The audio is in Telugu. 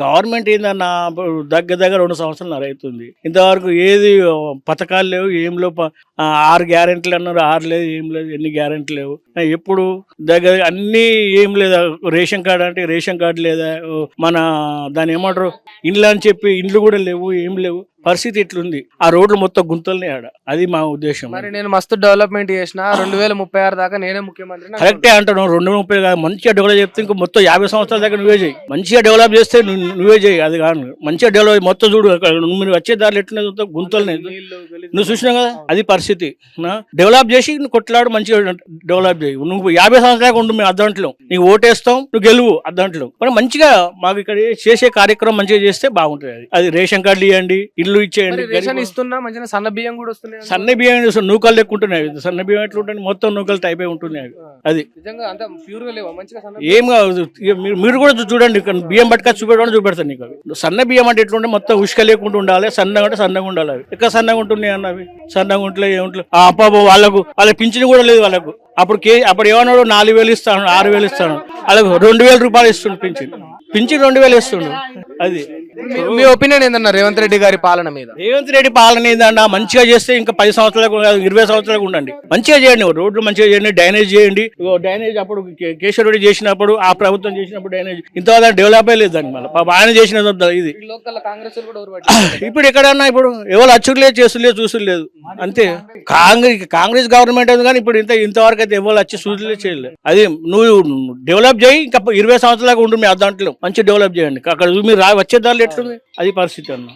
గవర్నమెంట్ ఏందన్న దగ్గర దగ్గర 2 సంవత్సరాలు అవుతుంది. ఇంతవరకు ఏది పథకాలు లేవు, ఏం లేవు. 6 గ్యారెంటీలు అన్నారు, 6 లేదు, ఏం లేదు, ఎన్ని గ్యారెంటీ లేవు. ఎప్పుడు దగ్గర అన్నీ ఏం లేదా, రేషన్ కార్డు అంటే రేషన్ కార్డు లేదా, మన దాన్ని ఏమంటారు ఇండ్లు అని చెప్పి ఇండ్లు కూడా లేవు, ఏం లేవు. పరిస్థితి ఇట్లుంది. ఆ రోడ్లు మొత్తం గుంతలనే ఆడ. అది మా ఉద్దేశం. మరి నేను మస్తు డెవలప్మెంట్ చేసిన 2036 దాకా నేనే ముఖ్యమంత్రి కరెక్టే అంటాను. 230 కాదు, మంచిగా డెవలప్ చేస్తే ఇంకా మొత్తం 50 సంవత్సరాల దగ్గర నువ్వే చేయి. మంచిగా డెవలప్ చేస్తే నువ్వే చేయి. అది కాదు, మంచిగా డెవలప్ మొత్తం చూడు. మీరు వచ్చే దారిలో ఎట్లున్నది గుంతలనే నువ్వు చూసినావు కదా, అది పరిస్థితి. డెవలప్ చేసి నువ్వు కొట్లాడు, మంచిగా డెవలప్ చేయి. నువ్వు 50 సంవత్సరాలు ఉండు మేము అద్దంట్లో, నీకు ఓటేస్తాం, నువ్వు గెలువు అద్దంట్లో. మరి మంచిగా మాకు ఇక్కడ చేసే కార్యక్రమం మంచిగా చేస్తే బాగుంటుంది. అది రేషన్ కార్డులు ఇవ్వండి, ఇల్లు ఇచ్చేయండి. ఇస్తున్నా మంచిగా సన్న బియ్యం కూడా వస్తున్నాయి. సన్న బియ్యం నూకలు లెక్కుంటున్నాయి. సన్న బియ్యం ఎట్లుంటుంది, మొత్తం నూకలు టైప్ అయి ఉంటున్నాయి. అది నిజంగా అంత ప్యూర్ గా లేవా మంచిగా సన్న ఏం కాదు. మీరు కూడా చూడండి, ఇక్కడ బియ్యం పట్టుక చూపెడతాను నీకు. అవి సన్న బియ్యం అంటే ఎట్లుంటే మొత్తం ఉష్క లేకుండా ఉండాలి, సన్నగా అంటే సన్నగా ఉండాలి. అవి ఎక్కడ సన్నగా ఉంటున్నాయి అన్నవి, సన్నగా ఉంటలే ఏముంటలే. అప్పాబో వాళ్ళ పింఛన్ కూడా లేదు వాళ్ళకు. అప్పుడు ఏమన్నాడు, 4,000 ఇస్తాను, 6,000 ఇస్తాను. వాళ్ళకు 2,000 రూపాయలు ఇస్తుండు పింఛన్ 2,000 ఇస్తుండు. అది మీ ఒపీనియన్ ఏందన్నా రేవంత్ రెడ్డి గారి పాలన మీద? రేవంత్ రెడ్డి పాలన ఏందన్నా, మంచిగా చేస్తే ఇంకా 10 సంవత్సరాలకు 20 సంవత్సరాలకు ఉండండి. మంచిగా చేయండి, రోడ్లు మంచిగా చేయండి, డ్రైనేజ్ చేయండి. డ్రైనేజ్ అప్పుడు కేసీఆర్ రెడ్డి చేసినప్పుడు, ఆ ప్రభుత్వం చేసినప్పుడు డ్రైనేజ్ ఇంతవరకు డెవలప్ లేదు. దానికి మళ్ళీ ఆయన చేసిన ఇది ఇప్పుడు ఎక్కడన్నా ఇప్పుడు ఎవరు అచ్చులేదు, చేసులేదు, చూసులేదు. అంతే. కాంగ్రెస్ గవర్నమెంట్ ఉంది, కానీ ఇప్పుడు ఇంతవరకు అయితే ఎవరు వచ్చి చూసలే చేయలేదు. అది నువ్వు డెవలప్ చేయి, ఇంకా 20 సంవత్సరాలకు ఉండు మీ దాంట్లో మంచి డెవలప్ చేయండి. అక్కడ మీరు వచ్చే దారిలో ఎట్లుంది, అది పరిస్థితి అన్న.